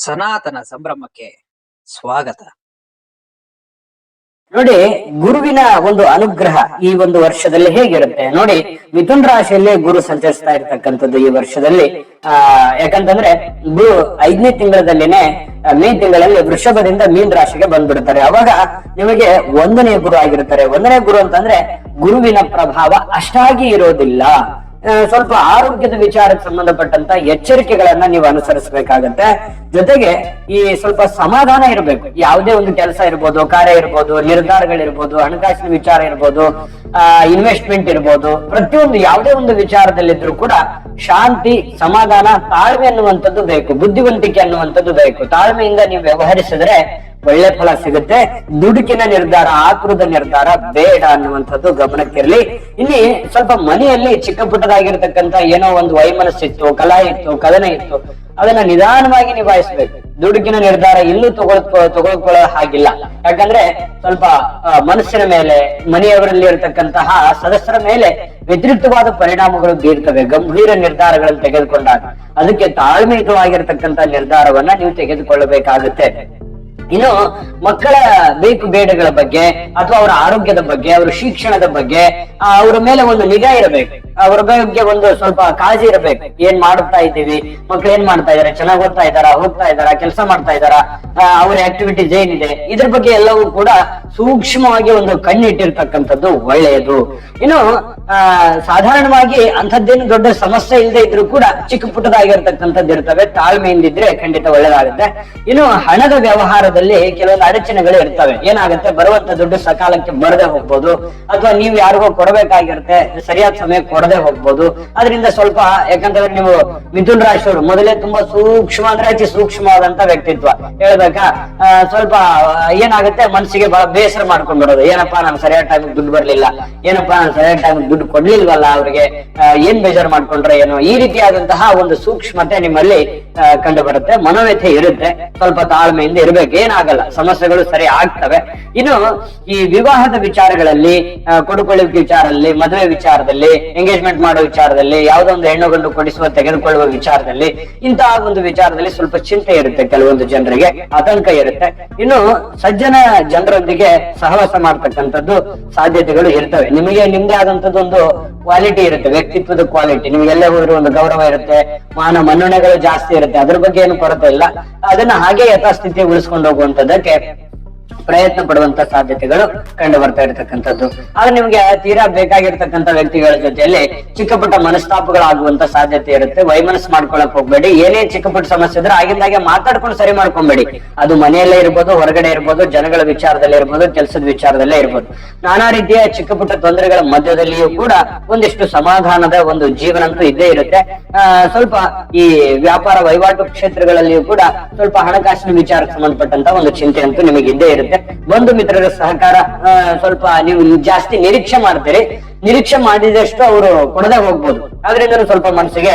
ಸನಾತನ ಸಂಭ್ರಮಕ್ಕೆ ಸ್ವಾಗತ. ನೋಡಿ, ಗುರುವಿನ ಒಂದು ಅನುಗ್ರಹ ಈ ಒಂದು ವರ್ಷದಲ್ಲಿ ಹೇಗಿರುತ್ತೆ ನೋಡಿ. ಮಿಥುನ್ ರಾಶಿಯಲ್ಲಿ ಗುರು ಸಂಚರಿಸ್ತಾ ಇರ್ತಕ್ಕಂಥದ್ದು ಈ ವರ್ಷದಲ್ಲಿ. ಯಾಕಂತಂದ್ರೆ ಗುರು 5ನೇ ತಿಂಗಳಲ್ಲಿನೆ ಮೇ ತಿಂಗಳಲ್ಲಿ ವೃಷಭದಿಂದ ಮೀನ್ ರಾಶಿಗೆ ಬಂದ್ಬಿಡ್ತಾರೆ. ಅವಾಗ ನಿಮಗೆ 1ನೇ ಗುರು ಆಗಿರ್ತಾರೆ. 1ನೇ ಗುರು ಅಂತಂದ್ರೆ ಗುರುವಿನ ಪ್ರಭಾವ ಅಷ್ಟಾಗಿ ಇರೋದಿಲ್ಲ. ಸ್ವಲ್ಪ ಆರೋಗ್ಯದ ವಿಚಾರಕ್ಕೆ ಸಂಬಂಧಪಟ್ಟಂತ ಎಚ್ಚರಿಕೆಗಳನ್ನ ನೀವು ಅನುಸರಿಸಬೇಕಾಗತ್ತೆ. ಜೊತೆಗೆ ಈ ಸ್ವಲ್ಪ ಸಮಾಧಾನ ಇರಬೇಕು. ಯಾವುದೇ ಒಂದು ಕೆಲಸ ಇರ್ಬೋದು, ಕಾರ್ಯ ಇರ್ಬೋದು, ನಿರ್ಧಾರಗಳಿರ್ಬೋದು, ಹಣಕಾಸಿನ ವಿಚಾರ ಇರ್ಬೋದು, ಇನ್ವೆಸ್ಟ್ಮೆಂಟ್ ಇರ್ಬೋದು, ಪ್ರತಿಯೊಂದು ಯಾವುದೇ ಒಂದು ವಿಚಾರದಲ್ಲಿದ್ರು ಕೂಡ ಶಾಂತಿ, ಸಮಾಧಾನ, ತಾಳ್ಮೆ ಅನ್ನುವಂಥದ್ದು ಬೇಕು. ಬುದ್ಧಿವಂತಿಕೆ ಅನ್ನುವಂಥದ್ದು ಬೇಕು. ತಾಳ್ಮೆಯಿಂದ ನೀವು ವ್ಯವಹರಿಸಿದ್ರೆ ಒಳ್ಳೆ ಫಲ ಸಿಗುತ್ತೆ. ದುಡುಕಿನ ನಿರ್ಧಾರ, ಆಕ್ರೋಧದ ನಿರ್ಧಾರ ಬೇಡ ಅನ್ನುವಂಥದ್ದು ಗಮನಕ್ಕಿರ್ಲಿ. ಇಲ್ಲಿ ಸ್ವಲ್ಪ ಮನೆಯಲ್ಲಿ ಚಿಕ್ಕ ಪುಟ್ಟದಾಗಿರ್ತಕ್ಕಂಥ ಏನೋ ಒಂದು ವೈಮನಸ್ಸಿತ್ತು, ಕಲಾ ಇತ್ತು, ಕದನ ಇತ್ತು, ಅದನ್ನ ನಿಧಾನವಾಗಿ ನಿಭಾಯಿಸ್ಬೇಕು. ದುಡುಕಿನ ನಿರ್ಧಾರ ಇಲ್ಲೂ ತಗೊಳ್ಕೊಳ್ಳೋ ಹಾಗಿಲ್ಲ. ಯಾಕಂದ್ರೆ ಸ್ವಲ್ಪ ಮನಸ್ಸಿನ ಮೇಲೆ, ಮನೆಯವರಲ್ಲಿ ಇರತಕ್ಕಂತಹ ಸದಸ್ಯರ ಮೇಲೆ ವ್ಯತಿರಿಕ್ತವಾದ ಪರಿಣಾಮಗಳು ಬೀರ್ತವೆ ಗಂಭೀರ ನಿರ್ಧಾರಗಳನ್ನು ತೆಗೆದುಕೊಂಡಾಗ. ಅದಕ್ಕೆ ತಾಳ್ಮೆಯುತವಾಗಿರ್ತಕ್ಕಂಥ ನಿರ್ಧಾರವನ್ನ ನೀವು ತೆಗೆದುಕೊಳ್ಳಬೇಕಾಗುತ್ತೆ. ಇನ್ನು ಮಕ್ಕಳ ಬೇಕು ಬೇಡಗಳ ಬಗ್ಗೆ ಅಥವಾ ಅವರ ಆರೋಗ್ಯದ ಬಗ್ಗೆ, ಅವರ ಶಿಕ್ಷಣದ ಬಗ್ಗೆ ಅವರ ಮೇಲೆ ಒಂದು ನಿಗಾ ಇರಬೇಕು. ಅವರ ಬಗ್ಗೆ ಒಂದು ಸ್ವಲ್ಪ ಕಾಳಜಿ ಇರಬೇಕು. ಏನ್ ಮಾಡುತ್ತಾ ಇದ್ದೀವಿ, ಮಕ್ಳು ಏನ್ ಮಾಡ್ತಾ ಇದಾರೆ, ಚೆನ್ನಾಗ್ ಓದ್ತಾ ಇದಾರ, ಹೋಗ್ತಾ ಇದಾರ, ಕೆಲಸ ಮಾಡ್ತಾ ಇದಾರ, ಅವರ ಆಕ್ಟಿವಿಟೀಸ್ ಏನಿದೆ, ಇದ್ರ ಬಗ್ಗೆ ಎಲ್ಲವೂ ಕೂಡ ಸೂಕ್ಷ್ಮವಾಗಿ ಒಂದು ಕಣ್ಣಿಟ್ಟಿರ್ತಕ್ಕಂಥದ್ದು ಒಳ್ಳೆಯದು. ಇನ್ನು ಸಾಧಾರಣವಾಗಿ ಅಂಥದ್ದೇನು ದೊಡ್ಡ ಸಮಸ್ಯೆ ಇಲ್ಲದೆ ಇದ್ರೂ ಕೂಡ ಚಿಕ್ಕ ಪುಟ್ಟದಾಗಿರ್ತಕ್ಕಂಥದ್ದು ಇರ್ತವೆ. ತಾಳ್ಮೆಯಿಂದಿದ್ರೆ ಖಂಡಿತ ಒಳ್ಳೆದಾಗುತ್ತೆ. ಇನ್ನು ಹಣದ ವ್ಯವಹಾರದಲ್ಲಿ ಕೆಲವೊಂದು ಅಡಚಣೆಗಳು ಇರ್ತವೆ. ಏನಾಗುತ್ತೆ, ಬರುವಂತ ದುಡ್ಡು ಸಕಾಲಕ್ಕೆ ಬರದೆ ಹೋಗ್ಬೋದು, ಅಥವಾ ನೀವು ಯಾರಿಗೋ ಕೊಡಬೇಕಾಗಿರುತ್ತೆ, ಸರಿಯಾದ ಸಮಯ ಕೊಡದೆ ಹೋಗ್ಬೋದು. ಅದರಿಂದ ಸ್ವಲ್ಪ, ಯಾಕಂತಂದ್ರೆ ನೀವು ಮಿಥುನ್ ರಾಶಿಯವರು ಮೊದಲೇ ತುಂಬಾ ಸೂಕ್ಷ್ಮ ಅಂದ್ರೆ ಅತಿ ಸೂಕ್ಷ್ಮವಾದಂತ ವ್ಯಕ್ತಿತ್ವ. ಹೇಳ್ಬೇಕಾ, ಸ್ವಲ್ಪ ಏನಾಗುತ್ತೆ, ಮನಸ್ಸಿಗೆ ಬಹಳ ಬೇಸರ ಮಾಡ್ಕೊಂಡ್ಬಿಡೋದು. ಏನಪ್ಪಾ ನಾನು ಸರಿಯಾದ ಟೈಮ್ ದುಡ್ಡು ಬರ್ಲಿಲ್ಲ, ಏನಪ್ಪಾ ನಾನು ಸರಿಯಾದ ಟೈಮ್ ದುಡ್ಡು ಕೊಡ್ಲಿಲ್ವಲ್ಲ, ಅವ್ರಿಗೆ ಏನ್ ಬೇಜಾರು ಮಾಡ್ಕೊಂಡ್ರೆ ಏನೋ, ಈ ರೀತಿಯಾದಂತಹ ಒಂದು ಸೂಕ್ಷ್ಮತೆ ನಿಮ್ಮಲ್ಲಿ ಕಂಡು ಬರುತ್ತೆ. ಮನೋವ್ಯಥೆ ಇರುತ್ತೆ. ಸ್ವಲ್ಪ ತಾಳ್ಮೆಯಿಂದ ಇರ್ಬೇಕು, ಏನಾಗಲ್ಲ, ಸಮಸ್ಯೆಗಳು ಸರಿ ಆಗ್ತವೆ. ಇನ್ನು ಈ ವಿವಾಹದ ವಿಚಾರಗಳಲ್ಲಿ, ಕೊಡುಕೊಳ್ಳುವಿಕೆ ವಿಚಾರದಲ್ಲಿ, ಮದುವೆ ವಿಚಾರದಲ್ಲಿ, ಎಂಗೇಜ್ಮೆಂಟ್ ಮಾಡೋ ವಿಚಾರದಲ್ಲಿ, ಯಾವುದೋ ಒಂದು ಹೆಣ್ಣು ಗಂಡು ಕೊಡಿಸುವ ತೆಗೆದುಕೊಳ್ಳುವ ವಿಚಾರದಲ್ಲಿ, ಇಂತಹ ಒಂದು ವಿಚಾರದಲ್ಲಿ ಸ್ವಲ್ಪ ಚಿಂತೆ ಇರುತ್ತೆ. ಕೆಲವೊಂದು ಜನರಿಗೆ ಆತಂಕ ಇರುತ್ತೆ. ಇನ್ನು ಸಜ್ಜನ ಜನರೊಂದಿಗೆ ಸಹವಾಸ ಮಾಡ್ತಕ್ಕಂಥದ್ದು ಸಾಧ್ಯತೆಗಳು ಇರ್ತವೆ. ನಿಮಗೆ ನಿಮ್ದೇ ಆದಂತದ್ದು ಒಂದು ಕ್ವಾಲಿಟಿ ಇರುತ್ತೆ, ವ್ಯಕ್ತಿತ್ವದ ಕ್ವಾಲಿಟಿ. ನಿಮ್ಗೆಲ್ಲ ಹೋದ್ರು ಒಂದು ಗೌರವ ಇರುತ್ತೆ, ಮಾನ ಮನ್ನಣೆಗಳು ಜಾಸ್ತಿ ಇರುತ್ತೆ. ಅದ್ರ ಬಗ್ಗೆ ಏನು ಕೊರತೆ ಇಲ್ಲ. ಅದನ್ನ ಹಾಗೆ ಯಥಾಸ್ಥಿತಿ ಉಳಿಸ್ಕೊಂಡು ಹೋಗುವಂತದಕ್ಕೆ ಪ್ರಯತ್ನ ಪಡುವಂತ ಸಾಧ್ಯತೆಗಳು ಕಂಡು ಬರ್ತಾ ಇರತಕ್ಕಂಥದ್ದು. ಆದ್ರೆ ನಿಮ್ಗೆ ತೀರಾ ಬೇಕಾಗಿರ್ತಕ್ಕಂಥ ವ್ಯಕ್ತಿಗಳ ಜೊತೆಯಲ್ಲಿ ಚಿಕ್ಕ ಪುಟ್ಟ ಮನಸ್ತಾಪಗಳಾಗುವಂತ ಸಾಧ್ಯತೆ ಇರುತ್ತೆ. ವೈಮನಸ್ ಮಾಡ್ಕೊಳಕ್ ಹೋಗ್ಬೇಡಿ. ಏನೇ ಚಿಕ್ಕ ಪುಟ್ಟ ಸಮಸ್ಯೆ ಇದ್ರೆ ಆಗಿಂದಾಗೆ ಮಾತಾಡ್ಕೊಂಡು ಸರಿ ಮಾಡ್ಕೊಂಬೇಡಿ. ಅದು ಮನೆಯಲ್ಲೇ ಇರ್ಬೋದು, ಹೊರಗಡೆ ಇರ್ಬೋದು, ಜನಗಳ ವಿಚಾರದಲ್ಲೇ ಇರ್ಬೋದು, ಕೆಲಸದ ವಿಚಾರದಲ್ಲೇ ಇರ್ಬೋದು. ನಾನಾ ರೀತಿಯ ಚಿಕ್ಕ ಪುಟ್ಟ ತೊಂದರೆಗಳ ಮಧ್ಯದಲ್ಲಿಯೂ ಕೂಡ ಒಂದಿಷ್ಟು ಸಮಾಧಾನದ ಒಂದು ಜೀವನ ಅಂತೂ ಇದ್ದೇ ಇರುತ್ತೆ. ಸ್ವಲ್ಪ ಈ ವ್ಯಾಪಾರ ವಹಿವಾಟು ಕ್ಷೇತ್ರಗಳಲ್ಲಿಯೂ ಕೂಡ ಸ್ವಲ್ಪ ಹಣಕಾಸಿನ ವಿಚಾರಕ್ಕೆ ಸಂಬಂಧಪಟ್ಟಂತ ಒಂದು ಚಿಂತೆ ಅಂತೂ ನಿಮಗೆ ಇದ್ದೇ ಇರುತ್ತೆ. ಬಂಧು ಮಿತ್ರರ ಸಹಕಾರ ಸ್ವಲ್ಪ ನೀವು ಜಾಸ್ತಿ ನಿರೀಕ್ಷೆ ಮಾಡ್ತೀರಿ. ನಿರೀಕ್ಷೆ ಮಾಡಿದಷ್ಟು ಅವರು ಕೊಡದೆ ಹೋಗ್ಬೋದು. ಆದ್ರಿಂದ ಸ್ವಲ್ಪ ಮನಸ್ಸಿಗೆ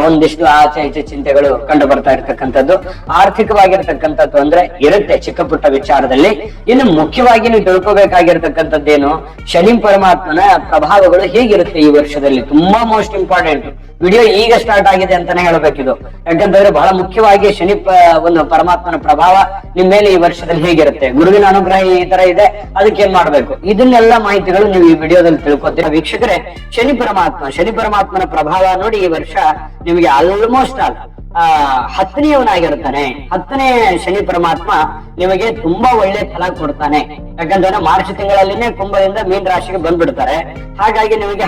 ಒಂದಿಷ್ಟು ಆಚೆ ಈಚೆ ಚಿಂತೆಗಳು ಕಂಡು ಬರ್ತಾ ಇರ್ತಕ್ಕಂಥದ್ದು. ಆರ್ಥಿಕವಾಗಿರ್ತಕ್ಕಂಥ ತೊಂದರೆ ಇರುತ್ತೆ ಚಿಕ್ಕ ಪುಟ್ಟ ವಿಚಾರದಲ್ಲಿ. ಇನ್ನು ಮುಖ್ಯವಾಗಿ ನೀವು ತಿಳ್ಕೊಬೇಕಾಗಿರ್ತಕ್ಕಂಥದ್ದೇನು, ಶನಿ ಪರಮಾತ್ಮನ ಪ್ರಭಾವಗಳು ಹೇಗಿರುತ್ತೆ ಈ ವರ್ಷದಲ್ಲಿ, ತುಂಬಾ ಮೋಸ್ಟ್ ಇಂಪಾರ್ಟೆಂಟ್. ವಿಡಿಯೋ ಈಗ ಸ್ಟಾರ್ಟ್ ಆಗಿದೆ ಅಂತಾನೆ ಹೇಳ್ಬೇಕಿದು. ಯಾಕಂತಂದ್ರೆ ಬಹಳ ಮುಖ್ಯವಾಗಿ ಶನಿ ಒಂದು ಪರಮಾತ್ಮನ ಪ್ರಭಾವ ನಿಮ್ ಮೇಲೆ ಈ ವರ್ಷದಲ್ಲಿ ಹೇಗಿರುತ್ತೆ, ಗುರುವಿನ ಅನುಗ್ರಹ ಈ ತರ ಇದೆ, ಅದಕ್ಕೆ ಏನ್ ಮಾಡ್ಬೇಕು, ಇದನ್ನೆಲ್ಲ ಮಾಹಿತಿಗಳು ನೀವು ಈ ವಿಡಿಯೋದಲ್ಲಿ ತಿಳ್ಕೊತೀರ ವೀಕ್ಷಕರೇ. ಶನಿ ಪರಮಾತ್ಮನ ಪ್ರಭಾವ ನೋಡಿ ಈ ವರ್ಷ ನಿಮಗೆ ಆಲ್ಮೋಸ್ಟ್ 10ನೇಯವನಾಗಿರ್ತಾನೆ. 10ನೇ ಶನಿ ಪರಮಾತ್ಮ ನಿಮಗೆ ತುಂಬಾ ಒಳ್ಳೆ ಫಲ ಕೊಡ್ತಾನೆ. ಯಾಕಂತಂದ್ರೆ ಮಾರ್ಚ್ ತಿಂಗಳಲ್ಲಿನೇ ಕುಂಭದಿಂದ ಮೀನ್ ರಾಶಿಗೆ ಬಂದ್ಬಿಡ್ತಾರೆ. ಹಾಗಾಗಿ ನಿಮಗೆ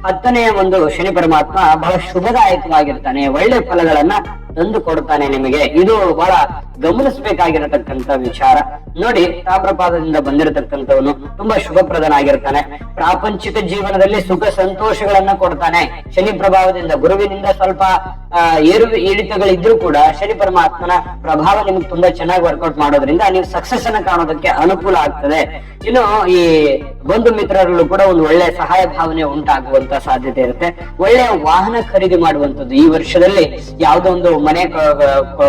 10ನೇ ಒಂದು ಶನಿ ಪರಮಾತ್ಮ ಬಹಳ ಶುಭದಾಯಕವಾಗಿರ್ತಾನೆ, ಒಳ್ಳೆ ಫಲಗಳನ್ನ ತಂದು ಕೊಡ್ತಾನೆ ನಿಮಗೆ. ಇದು ಬಹಳ ಗಮನಿಸಬೇಕಾಗಿರತಕ್ಕಂತ ವಿಚಾರ. ನೋಡಿ, ತಾಮ್ರಪಾದದಿಂದ ಬಂದಿರತಕ್ಕಂಥವನು ತುಂಬಾ ಶುಭಪ್ರದನಾಗಿರ್ತಾನೆ. ಪ್ರಾಪಂಚಿಕ ಜೀವನದಲ್ಲಿ ಸುಖ ಸಂತೋಷಗಳನ್ನ ಕೊಡ್ತಾನೆ ಶನಿ ಪ್ರಭಾವದಿಂದ. ಗುರುವಿನಿಂದ ಸ್ವಲ್ಪ ಇಳಿತಗಳಿದ್ರೂ ಕೂಡ ಶನಿ ಪರಮಾತ್ಮನ ಪ್ರಭಾವ ನಿಮ್ಗೆ ತುಂಬಾ ಚೆನ್ನಾಗಿ ವರ್ಕೌಟ್ ಮಾಡೋದ್ರಿಂದ ನೀವು ಸಕ್ಸಸ್ ಅನ್ನ ಕಾಣೋದಕ್ಕೆ ಅನುಕೂಲ ಆಗ್ತದೆ. ಇನ್ನು ಈ ಬಂಧು ಮಿತ್ರರಲ್ಲೂ ಕೂಡ ಒಂದು ಒಳ್ಳೆ ಸಹಾಯ ಭಾವನೆ ಉಂಟಾಗುವಂತ ಸಾಧ್ಯತೆ ಇರುತ್ತೆ. ಒಳ್ಳೆಯ ವಾಹನ ಖರೀದಿ ಮಾಡುವಂತದ್ದು ಈ ವರ್ಷದಲ್ಲಿ. ಯಾವುದೋ ಒಂದು ಮನೆ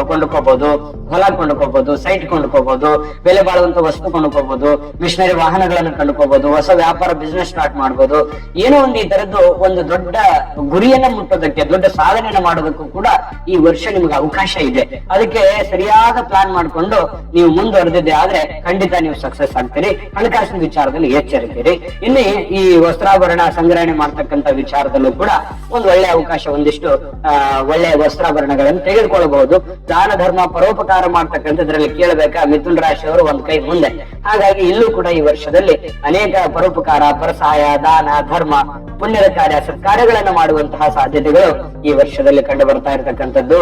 ಕೊಂಡುಕೋಬಹುದು, ಹೊಲ ಕೊಂಡ್ಕೋಬಹುದು, ಸೈಟ್ ಕೊಂಡ್ಕೋಬಹುದು, ಬೆಲೆ ಬಾಳುವಂತ ವಸ್ತು ಕೊಂಡ್ಕೋಬಹುದು, ಮಿಷನರಿ ವಾಹನಗಳನ್ನು ಕೊಂಡ್ಕೋಬಹುದು, ಹೊಸ ವ್ಯಾಪಾರ ಬಿಸ್ನೆಸ್ ಸ್ಟಾರ್ಟ್ ಮಾಡಬಹುದು. ಏನೋ ಒಂದು ಈ ತರದ್ದು ಒಂದು ದೊಡ್ಡ ಗುರಿಯನ್ನ ಮುಟ್ಟೋದಕ್ಕೆ, ದೊಡ್ಡ ಸಾಧನೆಯನ್ನ ಮಾಡೋದಕ್ಕೂ ಕೂಡ ಈ ವರ್ಷ ನಿಮ್ಗೆ ಅವಕಾಶ ಇದೆ. ಅದಕ್ಕೆ ಸರಿಯಾದ ಪ್ಲಾನ್ ಮಾಡ್ಕೊಂಡು ನೀವು ಮುಂದುವರೆದಿದ್ದೆ ಆದ್ರೆ ಖಂಡಿತ ನೀವು ಸಕ್ಸಸ್ ಆಗ್ತೀರಿ. ಹಣಕಾಸಿನ ವಿಚಾರದಲ್ಲಿ ಎಚ್ಚರಿತೀರಿ. ಇನ್ನು ಈ ವಸ್ತ್ರಾಭರಣ ಸಂಗ್ರಹಣೆ ಮಾಡ್ತಕ್ಕಂತ ವಿಚಾರದಲ್ಲೂ ಕೂಡ ಒಂದು ಒಳ್ಳೆ ಅವಕಾಶ, ಒಂದಿಷ್ಟು ಒಳ್ಳೆಯ ವಸ್ತ್ರಾಭರಣಗಳನ್ನು ತೆಗೆದುಕೊಳ್ಳಬಹುದು. ದಾನ ಧರ್ಮ ಪರೋಪಕಾರ ಮಾಡ್ತಕ್ಕಂಥದ್ರಲ್ಲಿ ಕೇಳಬೇಕಾ ಮಿಥುನ ರಾಶಿಯವರು ಒಂದ್ ಕೈ ಮುಂದೆ. ಹಾಗಾಗಿ ಇಲ್ಲೂ ಕೂಡ ಈ ವರ್ಷದಲ್ಲಿ ಅನೇಕ ಪರೋಪಕಾರ, ಪರಸಹಾಯ, ದಾನ ಧರ್ಮ, ಪುಣ್ಯದ ಕಾರ್ಯ, ಸತ್ಕಾರ್ಯಗಳನ್ನ ಮಾಡುವಂತಹ ಸಾಧ್ಯತೆಗಳು ಈ ವರ್ಷದಲ್ಲಿ ಕಂಡು ಬರ್ತಾ ಇರತಕ್ಕಂಥದ್ದು.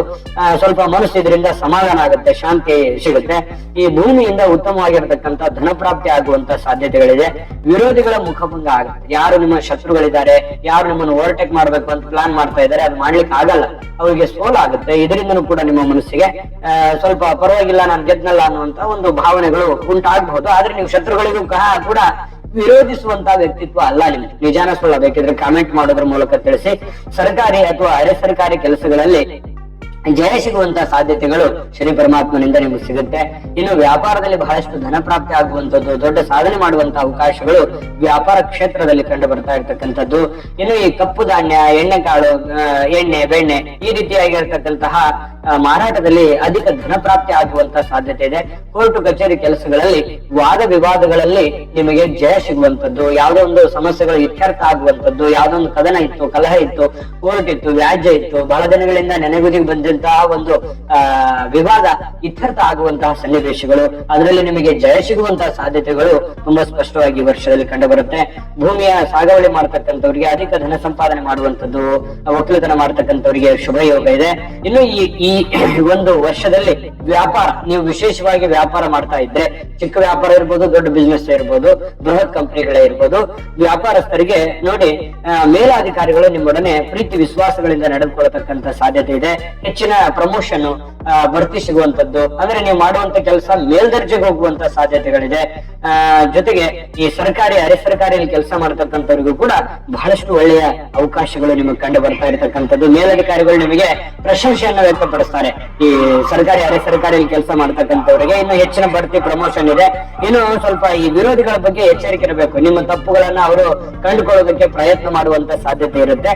ಸ್ವಲ್ಪ ಮನಸ್ಸು ಇದರಿಂದ ಸಮಾಧಾನ ಆಗುತ್ತೆ, ಶಾಂತಿ ಸಿಗುತ್ತೆ. ಈ ಭೂಮಿಯಿಂದ ಉತ್ತಮವಾಗಿರತಕ್ಕಂತ ಧನ ಪ್ರಾಪ್ತಿ ಆಗುವಂತ ಸಾಧ್ಯತೆಗಳಿದೆ. ವಿರೋಧಿಗಳ ಮುಖಭಂಗ ಆಗುತ್ತೆ. ಯಾರು ನಿಮ್ಮ ಶತ್ರುಗಳಿದ್ದಾರೆ, ಯಾರು ನಿಮ್ಮನ್ನು ಓವರ್ಟೇಕ್ ಮಾಡ್ಬೇಕು ಅಂತ ಪ್ಲಾನ್ ಮಾಡ್ತಾ ಇದ್ದಾರೆ, ಅದು ಮಾಡ್ಲಿಕ್ಕೆ ಆಗಲ್ಲ, ಅವರಿಗೆ ಸೋಲಾಗುತ್ತೆ. ಇದರಿಂದನೂ ಕೂಡ ನಿಮ್ಮ ಮನಸ್ಸಿಗೆ ಸ್ವಲ್ಪ ಪರವಾಗಿಲ್ಲ, ನಾನು ಗೆದ್ನಲ್ಲ ಅನ್ನುವಂತ ಒಂದು ಭಾವನೆಗಳು ಉಂಟಾಗಬಹುದು. ಆದ್ರೆ ನೀವು ಶತ್ರುಗಳಿಗೂ ಕೂಡ ವಿರೋಧಿಸುವಂತಹ ವ್ಯಕ್ತಿತ್ವ ಅಲ್ಲ ನಿಮ್ಗೆ. ನಿಜಾನ ಸುಳ್ಳ ಬೇಕಿದ್ರೆ ಕಾಮೆಂಟ್ ಮಾಡೋದ್ರ ಮೂಲಕ ತಿಳಿಸಿ. ಸರ್ಕಾರಿ ಅಥವಾ ಅರೆ ಸರ್ಕಾರಿ ಕೆಲಸಗಳಲ್ಲಿ ಜಯ ಸಿಗುವಂತಹ ಸಾಧ್ಯತೆಗಳು ಶನಿ ಪರಮಾತ್ಮನಿಂದ ನಿಮಗೆ ಸಿಗುತ್ತೆ. ಇನ್ನು ವ್ಯಾಪಾರದಲ್ಲಿ ಬಹಳಷ್ಟು ಧನ ಪ್ರಾಪ್ತಿ ಆಗುವಂತದ್ದು, ದೊಡ್ಡ ಸಾಧನೆ ಮಾಡುವಂತಹ ಅವಕಾಶಗಳು ವ್ಯಾಪಾರ ಕ್ಷೇತ್ರದಲ್ಲಿ ಕಂಡು ಬರ್ತಾ ಇರ್ತಕ್ಕಂಥದ್ದು. ಇನ್ನು ಈ ಕಪ್ಪು ಧಾನ್ಯ, ಎಣ್ಣೆಕಾಳು, ಎಣ್ಣೆ, ಬೆಣ್ಣೆ ಈ ರೀತಿಯಾಗಿರ್ತಕ್ಕಂತಹ ಮಾರಾಟದಲ್ಲಿ ಅಧಿಕ ಧನ ಪ್ರಾಪ್ತಿ ಆಗುವಂತಹ ಸಾಧ್ಯತೆ ಇದೆ. ಕೋರ್ಟು ಕಚೇರಿ ಕೆಲಸಗಳಲ್ಲಿ ವಾದ ವಿವಾದಗಳಲ್ಲಿ ನಿಮಗೆ ಜಯ ಸಿಗುವಂತದ್ದು, ಯಾವುದೋ ಒಂದು ಸಮಸ್ಯೆಗಳು ಇತ್ಯರ್ಥ ಆಗುವಂತದ್ದು, ಯಾವುದೋ ಒಂದು ಕದನ ಇತ್ತು, ಕಲಹ ಇತ್ತು, ಕೋರ್ಟ್ ಇತ್ತು, ವ್ಯಾಜ್ಯ ಇತ್ತು, ಬಹಳ ದಿನಗಳಿಂದ ನೆನೆಗುದಿಗೆ ಬಂದಂತಹ ಒಂದು ವಿವಾದ ಇತ್ಯರ್ಥ ಆಗುವಂತಹ ಸನ್ನಿವೇಶಗಳು, ಅದರಲ್ಲಿ ನಿಮಗೆ ಜಯ ಸಿಗುವಂತಹ ಸಾಧ್ಯತೆಗಳು ತುಂಬಾ ಸ್ಪಷ್ಟವಾಗಿ ಈ ವರ್ಷದಲ್ಲಿ ಕಂಡು ಬರುತ್ತೆ. ಭೂಮಿಯ ಸಾಗುವಳಿ ಮಾಡ್ತಕ್ಕಂಥವ್ರಿಗೆ ಅಧಿಕ ಧನ ಸಂಪಾದನೆ ಮಾಡುವಂತದ್ದು, ಒಕ್ಕಲುತನ ಮಾಡ್ತಕ್ಕಂಥವ್ರಿಗೆ ಶುಭ ಯೋಗ ಇದೆ. ಇನ್ನು ಈ ಒಂದು ವರ್ಷದಲ್ಲಿ ವ್ಯಾಪಾರ, ನೀವು ವಿಶೇಷವಾಗಿ ವ್ಯಾಪಾರ ಮಾಡ್ತಾ ಇದ್ರೆ, ಚಿಕ್ಕ ವ್ಯಾಪಾರ ಇರ್ಬೋದು, ದೊಡ್ಡ ಬಿಸ್ನೆಸ್ ಇರ್ಬೋದು, ಬೃಹತ್ ಕಂಪನಿಗಳೇ ಇರ್ಬೋದು, ವ್ಯಾಪಾರಸ್ಥರಿಗೆ ನೋಡಿ ಮೇಲಾಧಿಕಾರಿಗಳು ನಿಮ್ಮೊಡನೆ ಪ್ರೀತಿ ವಿಶ್ವಾಸಗಳಿಂದ ನಡೆದುಕೊಳ್ಳತಕ್ಕಂತ ಸಾಧ್ಯತೆ ಇದೆ. ಹೆಚ್ಚಿನ ಪ್ರಮೋಷನ್, ಬಡ್ತಿ ಸಿಗುವಂತದ್ದು, ಅಂದ್ರೆ ನೀವು ಮಾಡುವಂತ ಕೆಲಸ ಮೇಲ್ದರ್ಜೆಗೆ ಹೋಗುವಂತ ಸಾಧ್ಯತೆಗಳಿದೆ. ಜೊತೆಗೆ ಈ ಸರ್ಕಾರಿ ಅರೆ ಸರ್ಕಾರಿಯಲ್ಲಿ ಕೆಲಸ ಮಾಡತಕ್ಕಂಥವ್ರಿಗೂ ಕೂಡ ಬಹಳಷ್ಟು ಒಳ್ಳೆಯ ಅವಕಾಶಗಳು ನಿಮಗೆ ಕಂಡು ಬರ್ತಾ ಇರತಕ್ಕಂಥದ್ದು. ಮೇಲಧಿಕಾರಿಗಳು ನಿಮಗೆ ಪ್ರಶಂಸೆಯನ್ನು ವ್ಯಕ್ತಪಡಿಸ್ತಾರೆ ಈ ಸರ್ಕಾರಿ ಅರೆ ಸರ್ಕಾರಿಯಲ್ಲಿ ಕೆಲಸ ಮಾಡ್ತಕ್ಕಂಥವ್ರಿಗೆ. ಇನ್ನು ಹೆಚ್ಚಿನ ಬಡ್ತಿ, ಪ್ರಮೋಷನ್ ಇದೆ. ಇನ್ನು ಸ್ವಲ್ಪ ಈ ವಿರೋಧಿಗಳ ಬಗ್ಗೆ ಎಚ್ಚರಿಕೆ ಇರಬೇಕು. ನಿಮ್ಮ ತಪ್ಪುಗಳನ್ನ ಅವರು ಕಂಡುಕೊಳ್ಳೋದಕ್ಕೆ ಪ್ರಯತ್ನ ಮಾಡುವಂತ ಸಾಧ್ಯತೆ ಇರುತ್ತೆ.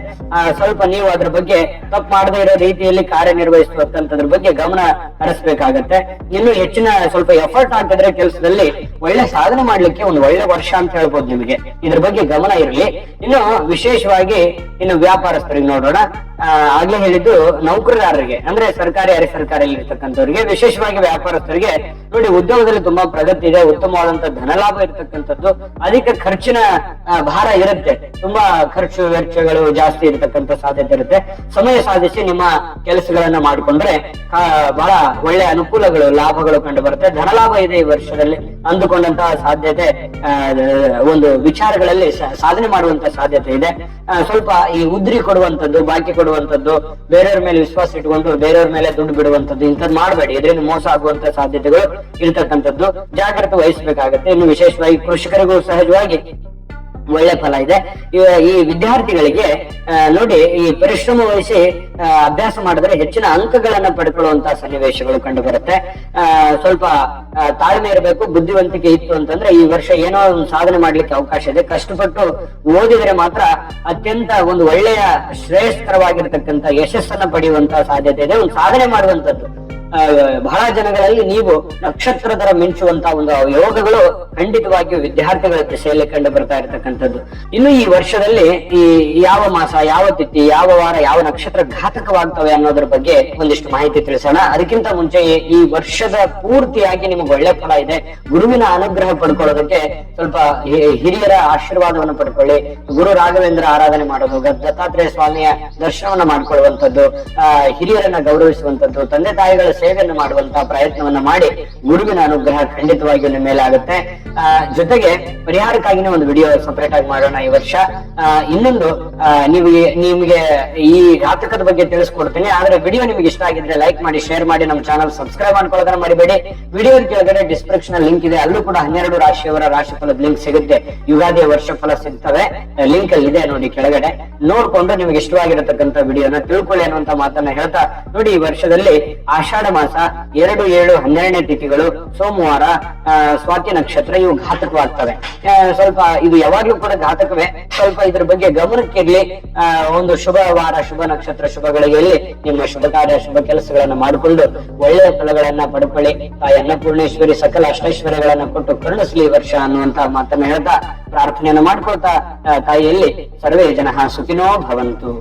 ಸ್ವಲ್ಪ ನೀವು ಅದ್ರ ಬಗ್ಗೆ ತಪ್ಪು ಮಾಡದೇ ಇರೋ ರೀತಿಯಲ್ಲಿ ಕಾರ್ಯನಿರ್ವಹಿಸುವಂತದ್ರ ಬಗ್ಗೆ ಗಮನ ಹರಿಸಬೇಕಾಗತ್ತೆ. ಇನ್ನು ಹೆಚ್ಚಿನ ಸ್ವಲ್ಪ ಎಫರ್ಟ್ ಹಾಕಿದ್ರೆ ಕೆಲಸದಲ್ಲಿ ಒಳ್ಳೆ ಸಾಧನೆ ಮಾಡ್ಲಿಕ್ಕೆ ಒಂದು ಒಳ್ಳೆ ವರ್ಷ ಅಂತ ಹೇಳ್ಬೋದು ನಿಮಗೆ. ಇದ್ರ ಬಗ್ಗೆ ಗಮನ ಇರಲಿ. ಇನ್ನು ವಿಶೇಷವಾಗಿ ಇನ್ನು ವ್ಯಾಪಾರಸ್ಥರಿಗೆ ನೋಡೋಣ. ಆಗ್ಲೇ ಹೇಳಿದ್ದು ನೌಕರದಾರರಿಗೆ, ಅಂದ್ರೆ ಸರ್ಕಾರಿ ಅರೆ ಸರ್ಕಾರಿಯಲ್ಲಿ ಇರ್ತಕ್ಕಂಥವ್ರಿಗೆ, ವಿಶೇಷವಾಗಿ ವ್ಯಾಪಾರಸ್ಥರಿಗೆ ನೋಡಿ ಉದ್ಯೋಗದಲ್ಲಿ ತುಂಬಾ ಪ್ರಗತಿ ಇದೆ, ಉತ್ತಮವಾದಂತ ಧನಲಾಭ ಇರ್ತಕ್ಕಂಥದ್ದು, ಅಧಿಕ ಖರ್ಚಿನ ಭಾರ ಇರುತ್ತೆ, ತುಂಬಾ ಖರ್ಚು ವೆಚ್ಚಗಳು ಜಾಸ್ತಿ ಇರತಕ್ಕಂತ ಸಾಧ್ಯತೆ ಇರುತ್ತೆ. ಸಮಯ ಸಾಧಿಸಿ ನಿಮ್ಮ ಕೆಲಸಗಳನ್ನ ಮಾಡಿಕೊಂಡ್ರೆ ಬಹಳ ಒಳ್ಳೆ ಅನುಕೂಲಗಳು, ಲಾಭಗಳು ಕಂಡು ಬರುತ್ತೆ. ಧನಲಾಭ ಇದೆ ಈ ವರ್ಷದಲ್ಲಿ ಅಂದುಕೊಂಡಂತಹ ಸಾಧ್ಯತೆ, ಒಂದು ವಿಚಾರಗಳಲ್ಲಿ ಸಾಧನೆ ಮಾಡುವಂತ ಸಾಧ್ಯತೆ ಇದೆ. ಸ್ವಲ್ಪ ಈ ಉದ್ರಿ ಕೊಡುವಂತದ್ದು, ಬಾಕಿ ಕೊಡುವಂತದ್ದು, ಬೇರೆಯವ್ರ ಮೇಲೆ ವಿಶ್ವಾಸ ಇಟ್ಕೊಂಡು ಬೇರೆಯವ್ರ ಮೇಲೆ ದುಡ್ಡು ಬಿಡುವಂತದ್ದು, ಇಂಥದ್ದು ಮಾಡಬೇಡಿ. ಇದರಿಂದ ಮೋಸ ಆಗುವಂತ ಸಾಧ್ಯತೆಗಳು ಇರತಕ್ಕಂಥದ್ದು, ಜಾಗ್ರತೆ ವಹಿಸಬೇಕಾಗತ್ತೆ. ಇನ್ನು ವಿಶೇಷವಾಗಿ ಕೃಷಿಕರಿಗೂ ಸಹಜವಾಗಿ ಒಳ್ಳೆ ಫಲ ಇದೆ. ಈ ವಿದ್ಯಾರ್ಥಿಗಳಿಗೆ ನೋಡಿ ಈ ಪರಿಶ್ರಮ ವಹಿಸಿ ಅಭ್ಯಾಸ ಮಾಡಿದ್ರೆ ಹೆಚ್ಚಿನ ಅಂಕಗಳನ್ನ ಪಡ್ಕೊಳ್ಳುವಂತಹ ಸನ್ನಿವೇಶಗಳು ಕಂಡು ಬರುತ್ತೆ. ಸ್ವಲ್ಪ ತಾಳ್ಮೆ ಇರಬೇಕು, ಬುದ್ಧಿವಂತಿಕೆ ಇತ್ತು ಅಂತಂದ್ರೆ ಈ ವರ್ಷ ಏನೋ ಒಂದು ಸಾಧನೆ ಮಾಡ್ಲಿಕ್ಕೆ ಅವಕಾಶ ಇದೆ. ಕಷ್ಟಪಟ್ಟು ಓದಿದ್ರೆ ಮಾತ್ರ ಅತ್ಯಂತ ಒಂದು ಒಳ್ಳೆಯ ಶ್ರೇಯಸ್ಕರವಾಗಿರ್ತಕ್ಕಂಥ ಯಶಸ್ಸನ್ನ ಪಡೆಯುವಂತಹ ಸಾಧ್ಯತೆ ಇದೆ, ಒಂದು ಸಾಧನೆ ಮಾಡುವಂತದ್ದು. ಬಹಳ ಜನಗಳಲ್ಲಿ ನೀವು ನಕ್ಷತ್ರ ಮಿಂಚುವಂತಹ ಒಂದು ಯೋಗಗಳು ಖಂಡಿತವಾಗಿಯೂ ವಿದ್ಯಾರ್ಥಿಗಳ ದಿಸೆಯಲ್ಲಿ ಕಂಡು ಬರ್ತಾ ಇರತಕ್ಕಂಥದ್ದು. ಇನ್ನು ಈ ವರ್ಷದಲ್ಲಿ ಈ ಯಾವ ಮಾಸ, ಯಾವ ತಿಥಿ, ಯಾವ ವಾರ, ಯಾವ ನಕ್ಷತ್ರ ಘಾತಕವಾಗ್ತವೆ ಅನ್ನೋದ್ರ ಬಗ್ಗೆ ಒಂದಿಷ್ಟು ಮಾಹಿತಿ ತಿಳಿಸೋಣ. ಅದಕ್ಕಿಂತ ಮುಂಚೆ ಈ ವರ್ಷದ ಪೂರ್ತಿಯಾಗಿ ನಿಮಗೆ ಒಳ್ಳೆ ಫಲ ಇದೆ. ಗುರುವಿನ ಅನುಗ್ರಹ ಪಡ್ಕೊಳ್ಳೋದಕ್ಕೆ ಸ್ವಲ್ಪ ಹಿರಿಯರ ಆಶೀರ್ವಾದವನ್ನು ಪಡ್ಕೊಳ್ಳಿ. ಗುರು ರಾಘವೇಂದ್ರ ಆರಾಧನೆ ಮಾಡೋದು, ದತ್ತಾತ್ರೇಯ ಸ್ವಾಮಿಯ ದರ್ಶನವನ್ನ ಮಾಡ್ಕೊಳ್ಳುವಂಥದ್ದು, ಹಿರಿಯರನ್ನ ಗೌರವಿಸುವಂಥದ್ದು, ತಂದೆ ತಾಯಿಗಳ ಸೇವೆಯನ್ನು ಮಾಡುವಂತಹ ಪ್ರಯತ್ನವನ್ನ ಮಾಡಿ ಗುರುವಿನ ಅನುಗ್ರಹ ಖಂಡಿತವಾಗಿಯೂ ನಿಮ್ಮ ಮೇಲೆ ಆಗುತ್ತೆ. ಜೊತೆಗೆ ಪರಿಹಾರಕ್ಕಾಗಿನೇ ಒಂದು ವಿಡಿಯೋ ಸಪರೇಟ್ ಆಗಿ ಮಾಡೋಣ ಈ ವರ್ಷ. ಇನ್ನೊಂದು ನಿಮಗೆ ಈ ಘಾತಕದ ಬಗ್ಗೆ ತಿಳಿಸ್ಕೊಡ್ತೀನಿ. ಆದ್ರೆ ವಿಡಿಯೋ ನಿಮ್ಗೆ ಇಷ್ಟ ಆಗಿದ್ರೆ ಲೈಕ್ ಮಾಡಿ, ಶೇರ್ ಮಾಡಿ, ನಮ್ಮ ಚಾನಲ್ ಸಬ್ಸ್ಕ್ರೈಬ್ ಮಾಡ್ಕೊಳ್ಳೋದನ್ನ ಮರಿಬೇಡಿ. ವಿಡಿಯೋ ಕೆಳಗಡೆ ಡಿಸ್ಕ್ರಿಪ್ಷನ್ ಲಿಂಕ್ ಇದೆ, ಅಲ್ಲೂ ಕೂಡ 12 ರಾಶಿಯವರ ರಾಶಿಫಲದ ಲಿಂಕ್ ಸಿಗುತ್ತೆ. ಯುಗಾದಿಯ ವರ್ಷ ಫಲ ಸಿಗ್ತವೆ, ಲಿಂಕ್ ಅಲ್ಲಿ ಇದೆ ನೋಡಿ ಕೆಳಗಡೆ. ನೋಡ್ಕೊಂಡು ನಿಮ್ಗೆ ಇಷ್ಟವಾಗಿರತಕ್ಕಂತ ವಿಡಿಯೋನ ತಿಳ್ಕೊಳ್ಳಿ ಅನ್ನುವಂತ ಮಾತನ್ನ ಹೇಳ್ತಾ, ನೋಡಿ ಈ ವರ್ಷದಲ್ಲಿ ಆಷಾಢ ಮಾಸ 2, 7, 12ನೇ ತಿಥಿಗಳು, ಸೋಮವಾರ, ಸ್ವಾತಿ ನಕ್ಷತ್ರ ಇವು ಘಾತಕವಾಗ್ತವೆ. ಸ್ವಲ್ಪ ಇದು ಯಾವಾಗ್ಲೂ ಕೂಡ ಘಾತಕವೇ. ಸ್ವಲ್ಪ ಇದ್ರ ಬಗ್ಗೆ ಗಮನಕ್ಕಿರ್ಲಿ. ಒಂದು ಶುಭ ವಾರ, ಶುಭ ನಕ್ಷತ್ರ, ಶುಭಗಳಿಗೆ ನಿಮ್ಮ ಶುಭ ಕಾರ್ಯ, ಶುಭ ಕೆಲಸಗಳನ್ನ ಮಾಡಿಕೊಂಡು ಒಳ್ಳೆಯ ಫಲಗಳನ್ನ ಪಡ್ಕೊಳ್ಳಿ. ತಾಯಿ ಅನ್ನಪೂರ್ಣೇಶ್ವರಿ ಸಕಲ ಅಷ್ಟೈಶ್ವರ್ಯಗಳನ್ನ ಕೊಟ್ಟು ಕರುಣಿಸ್ಲಿ ಈ ವರ್ಷ ಅನ್ನುವಂತ ಮಾತನ್ನ ಹೇಳ್ತಾ ಪ್ರಾರ್ಥನೆಯನ್ನ ಮಾಡ್ಕೊಳ್ತಾ ತಾಯಿಯಲ್ಲಿ ಸರ್ವೇ ಜನಃ ಸುಖಿನೋ ಭವಂತು.